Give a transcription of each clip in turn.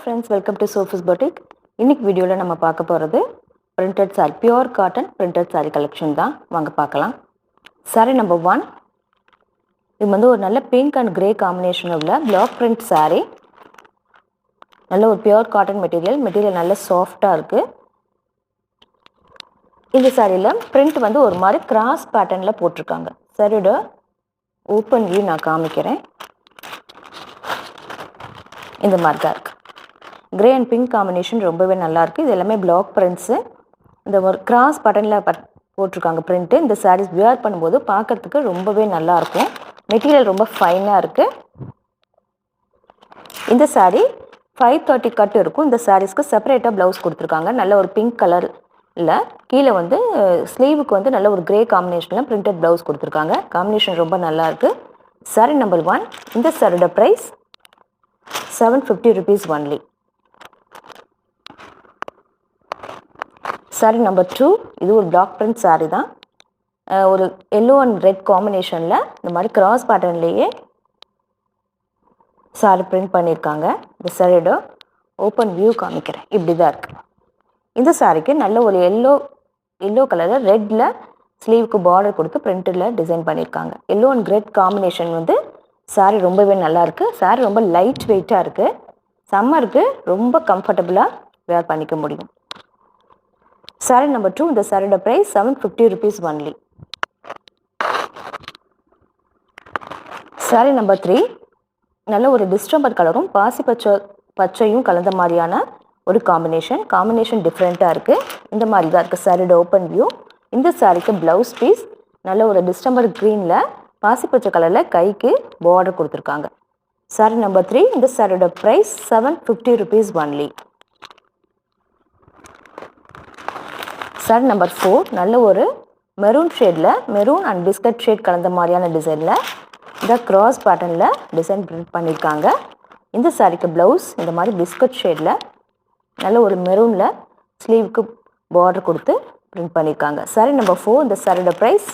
friends, welcome to Sophie's Boutique. இன்னைக்கு வீடியோல நம்ம பார்க்க போறது printed saree, pure cotton printed saree collection தான். வாங்க பார்க்கலாம். saree number 1. இது வந்து ஒரு நல்ல pink and grey combination உள்ள block print saree. நல்ல ஒரு pure cotton material நல்ல சாஃப்ட்டா இருக்கு. இந்த சாரியில print வந்து ஒரு மாதிரி cross patternல போட்டுருக்காங்க. சாரியோட ஓபன் வியூ நான் காமிக்கிறேன். இந்த மாதிரி தான் இருக்கு. கிரே அண்ட் பிங்க் காம்பினேஷன் ரொம்பவே நல்லா இருக்கு. இது எல்லாமே பிளாக் பிரிண்ட்ஸ். இந்த ஒரு கிராஸ் பட்டன்ல போட்டிருக்காங்க பிரிண்ட். இந்த சாரீஸ் வியர் பண்ணும்போது பார்க்கிறதுக்கு ரொம்பவே நல்லா இருக்கும். மெட்டீரியல் ரொம்ப ஃபைனா இருக்கு. இந்த சாரி 530 கட் இருக்கும். இந்த சாரீஸ்க்கு செப்பரேட்டா ப்ளவுஸ் கொடுத்துருக்காங்க. நல்ல ஒரு பிங்க் கலர்ல கீழே வந்து ஸ்லீவுக்கு வந்து நல்ல ஒரு கிரே காம்பினேஷன்ல பிரிண்டட் ப்ளவுஸ் கொடுத்துருக்காங்க. காம்பினேஷன் ரொம்ப நல்லா இருக்கு. சாரி நம்பர் 1. இந்த சாரியோட price 750 rupees only. Sari number 2. இது ஒரு பிளாக் பிரிண்ட் சாரி தான். ஒரு எல்லோ அண்ட் ரெட் காம்பினேஷனில் இந்த மாதிரி கிராஸ் பேட்டர்ன்லேயே சாரி பிரிண்ட் பண்ணியிருக்காங்க. இந்த சாரியோட ஓப்பன் வியூ காமிக்கிறேன். இப்படி தான் இருக்குது. இந்த சாரிக்கு நல்ல ஒரு எல்லோ கலரில் ரெட்டில் ஸ்லீவுக்கு பார்டர் கொடுத்து பிரிண்டில் டிசைன் பண்ணியிருக்காங்க. எல்லோ அண்ட் ரெட் காம்பினேஷன் வந்து சாரி ரொம்பவே நல்லா இருக்கு. சாரி ரொம்ப லைட் வெயிட்டாக இருக்கு. சம்மருக்கு ரொம்ப கம்ஃபர்டபுளாக வேர் பண்ணிக்க முடியும். சாரி நம்பர் 2. இந்த சாரியோட price 750 rupees only. Sari number 3. நல்ல ஒரு டிஸ்டம்பர் கலரும் பாசி பச்சையும் கலந்த மாதிரியான ஒரு காம்பினேஷன் டிஃப்ரெண்ட்டாக இருக்கு. இந்த மாதிரி தான் இருக்கு சாரியோட ஓப்பன் வியூ. இந்த சாரிக்கு பிளவுஸ் பீஸ் நல்ல ஒரு டிஸ்டம்பர் க்ரீனில் பாசிப்பச்சை கலரில் கைக்கு பார்டர் கொடுத்துருக்காங்க. சாரி நம்பர் 3. இந்த சாரியோட price 750 rupees only. Sari number 4. நல்ல ஒரு மெரூன் ஷேடில் மெரூன் அண்ட் பிஸ்கட் ஷேட் கலந்த மாதிரியான டிசைனில் இந்த கிராஸ் பேட்டர்னில் டிசைன் பிரிண்ட் பண்ணியிருக்காங்க. இந்த சாரிக்கு ப்ளவுஸ் இந்த மாதிரி பிஸ்கட் ஷேடில் நல்ல ஒரு மெரூனில் ஸ்லீவுக்கு பார்டர் கொடுத்து பிரிண்ட் பண்ணியிருக்காங்க. சாரி நம்பர் 4. இந்த சாரியோட price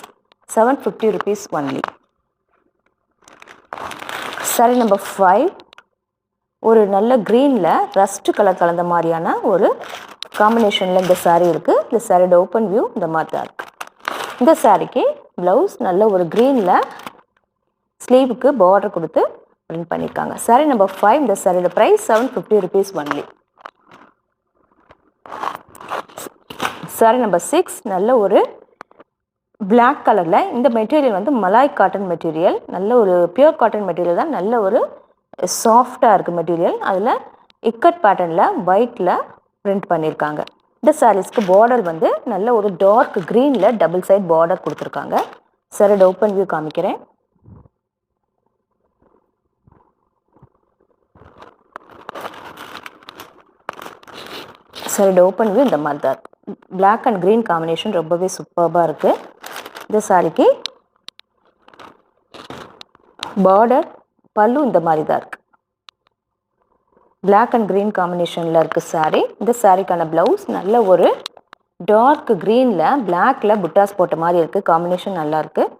750 rupees only. Sari number 5. ஒரு நல்ல க்ரீனில் ரஸ்ட் கலர் கலந்த மாதிரியான ஒரு காம்பினேஷனில் இந்த சாரீ இருக்குது. இந்த சாரியோட ஓப்பன் வியூ இந்த மாதிரி தான் இருக்குது. இந்த சாரிக்கு ப்ளவுஸ் நல்ல ஒரு க்ரீனில் ஸ்லீவுக்கு பார்டர் கொடுத்து பிரிண்ட் பண்ணியிருக்காங்க. சாரி நம்பர் 5. இந்த சாரியோட price 750 rupees only. Sari number 6. நல்ல ஒரு பிளாக் கலரில் இந்த மெட்டீரியல் வந்து மலாய் காட்டன் மெட்டீரியல். நல்ல ஒரு பியூர் காட்டன் மெட்டீரியல் தான். நல்ல ஒரு சாஃப்டாக இருக்குது மெட்டீரியல். அதில் இக்கட் பேட்டர்னில் ஒயிட்டில் பிரிண்ட் பண்ணியிருக்காங்க. இந்த சாரீஸ்க்கு பார்டர் வந்து நல்ல ஒரு டார்க் க்ரீனில் டபுள் சைட் பார்டர் கொடுத்துருக்காங்க. சாரியோட ஓப்பன் வியூ காமிக்கிறேன். சாரியோட ஓப்பன் வியூ இந்த மாதிரி தான். பிளாக் அண்ட் க்ரீன் காம்பினேஷன் ரொம்பவே சூப்பராக இருக்குது. இந்த சாரிக்கு பார்டர் பல்லு இந்த மாதிரி தான் இருக்குது. பிளாக் அண்ட் க்ரீன் காம்பினேஷனில் இருக்குது சாரி. இந்த சாரிக்கான ப்ளவுஸ் நல்ல ஒரு டார்க் க்ரீனில் பிளாக்கில் புட்டாஸ் போட்ட மாதிரி இருக்குது. காம்பினேஷன் நல்லா இருக்குது.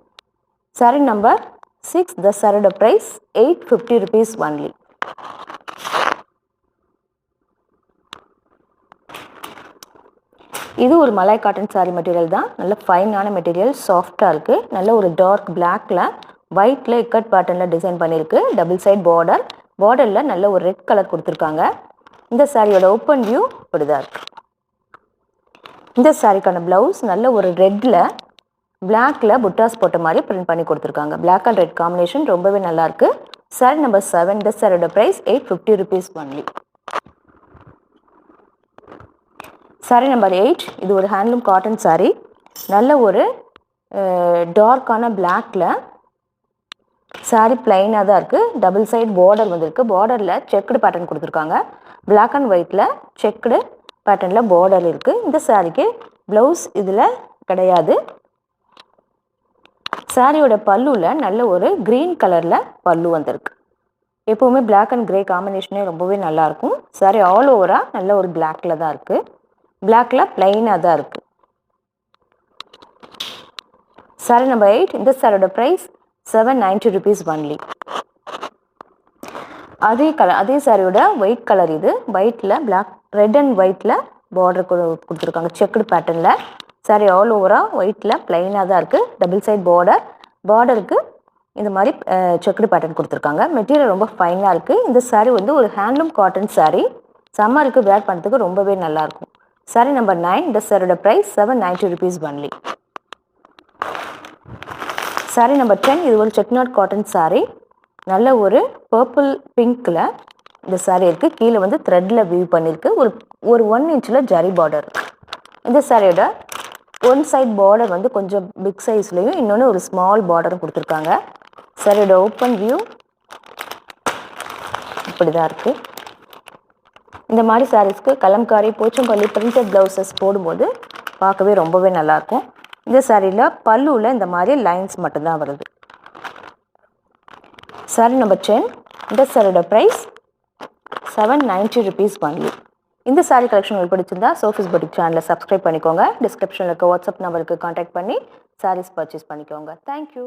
Sorry number 6. இந்த சாரியோட ப்ரைஸ் 850 rupees only. இது ஒரு மலாய் காட்டன் சாரி மெட்டீரியல் தான். நல்ல ஃபைனான மெட்டீரியல், சாஃப்டாக இருக்குது. நல்ல ஒரு டார்க் பிளாக்ல ஒயிட்டில் இக்கட் பேட்டர்னில் டிசைன் பண்ணியிருக்கு. டபுள் சைட் பார்டரில் நல்ல ஒரு ரெட் கலர் கொடுத்துருக்காங்க. இந்த சாரியோட ஓப்பன் வியூ இப்படிதான் இருக்கு. இந்த சாரிக்கான ப்ளவுஸ் நல்ல ஒரு ரெட்டில் பிளாக்ல புட்டாஸ் போட்ட மாதிரி பிரிண்ட் பண்ணி கொடுத்துருக்காங்க. பிளாக் அண்ட் ரெட் காம்பினேஷன் ரொம்பவே நல்லா இருக்கு. சாரி நம்பர் 7. இந்த சாரியோட price 850 rupees only. Sari number 8. இது ஒரு ஹேண்ட்லூம் காட்டன் சாரி. நல்ல ஒரு டார்க்கான பிளாக்ல சாரி பிளைனாக தான் இருக்குது. டபுள் சைட் பார்டர் வந்துருக்கு. பார்டரில் செக்குடு பேட்டர்ன் கொடுத்துருக்காங்க. பிளாக் அண்ட் ஒயிட்டில் செக்குடு பேட்டர்னில் பார்டர் இருக்குது. இந்த சாரிக்கு ப்ளவுஸ் இதில் கிடையாது. சாரியோட பல்லுவில் நல்ல ஒரு க்ரீன் கலரில் பல்லு வந்திருக்கு. எப்போவுமே பிளாக் அண்ட் கிரே காம்பினேஷனே ரொம்பவே நல்லாயிருக்கும். சாரி ஆல் ஓவராக நல்ல ஒரு பிளாக்கில் தான் இருக்குது. பிளாக்ல பிளைனாக தான் இருக்குது. Sorry number 8. இந்த சாரியோட ப்ரைஸ் 790 rupees only. அதே சாரியோட ஒயிட் கலர் இது. ஒயிட்டில் பிளாக், ரெட் அண்ட் ஒயிட்டில் பார்டர் கொடுத்துருக்காங்க செக்குடு பேட்டர்னில். சாரி ஆல் ஓவராக ஒயிட்டில் பிளைனாக தான் இருக்குது. டபுள் சைட் பார்டருக்கு இந்த மாதிரி செக்குடு பேட்டர்ன் கொடுத்துருக்காங்க. மெட்டீரியல் ரொம்ப ஃபைனாக இருக்குது. இந்த சாரி வந்து ஒரு ஹேண்ட்லூம் காட்டன் சாரி. சம்மருக்கு வேர் பண்ணுறதுக்கு ரொம்பவே நல்லாயிருக்கும். சாரி நம்பர் 9. இந்த சாரியோட price 790 rupees only. Sari number 10. இது ஒரு செக்நாட் காட்டன் சாரி. நல்ல ஒரு பர்பிள் பிங்க்கில் இந்த சாரி இருக்குது. கீழே வந்து த்ரெட்டில் வியூ பண்ணியிருக்கு. ஒரு 1 inch ஜரி பார்டர். இந்த சாரியோட ஒன் சைட் பார்டர் வந்து கொஞ்சம் பிக் சைஸ்லையும் இன்னொன்று ஒரு ஸ்மால் பார்டரும் கொடுத்துருக்காங்க. சாரியோட ஓப்பன் வியூ இப்படி தான் இருக்குது. இந்த மாதிரி சாரீஸ்க்கு கலம்காரி, போச்சம்பள்ளி பிரிண்டட் ப்ளவுசஸ் போடும்போது பார்க்கவே ரொம்பவே நல்லாயிருக்கும். இந்த சாரியில் பல்லுவில் இந்த மாதிரி லைன்ஸ் மட்டும்தான் வருது. Sorry number 10. இந்த சாரியோட ப்ரைஸ் 790 rupees ஒன்லி. இந்த சாரி கலெக்ஷன் உங்களுக்கு பிடிச்சிருந்தா சோஃபிஸ் பொட்டிக் சேனலை சப்ஸ்கிரைப் பண்ணிக்கோங்க. டிஸ்கிரிப்ஷனில் இருக்க வாட்ஸ்அப் நம்பருக்கு கான்டாக்ட் பண்ணி சாரீஸ் பர்ச்சேஸ் பண்ணிக்கோங்க. தேங்க்யூ.